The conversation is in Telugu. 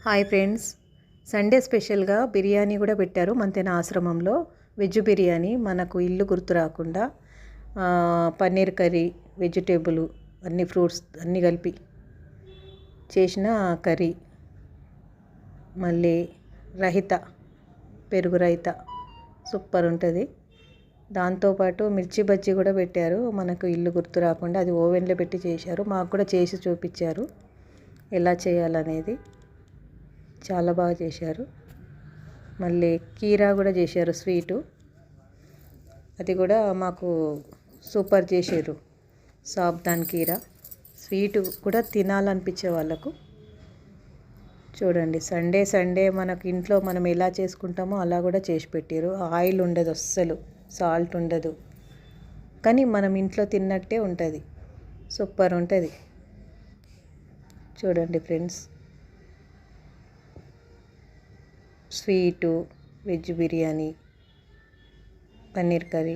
హాయ్ ఫ్రెండ్స్, సండే స్పెషల్గా బిర్యానీ కూడా పెట్టారు మంతెన ఆశ్రమంలో. వెజ్ బిర్యానీ, మనకు ఇల్లు గుర్తు రాకుండా పన్నీర్ కర్రీ, వెజిటేబుల్ అన్ని ఫ్రూట్స్ అన్నీ కలిపి చేసిన కర్రీ, మళ్ళీ రహిత, పెరుగు రహిత సూపర్ ఉంటుంది. దాంతోపాటు మిర్చి బజ్జీ కూడా పెట్టారు, మనకు ఇల్లు గుర్తు రాకుండా. అది ఓవెన్లో పెట్టి చేశారు, మాకు కూడా చేసి చూపించారు ఎలా చేయాలనేది. చాలా బాగా చేశారు. మళ్ళీ కీరా కూడా చేశారు, స్వీటు. అది కూడా మాకు సూపర్ చేశారు. సాబ్దాన్ కీరా స్వీటు కూడా తినాలనిపించే వాళ్ళకు. చూడండి, సండే సండే మనకు ఇంట్లో మనం ఎలా చేసుకుంటామో అలా కూడా చేసి పెట్టారు. ఆయిల్ ఉండదు, అస్సలు సాల్ట్ ఉండదు, కానీ మనం ఇంట్లో తిన్నట్టే ఉంటుంది. సూపర్ ఉంటుంది. చూడండి friends, sweet, veg biryani, paneer curry.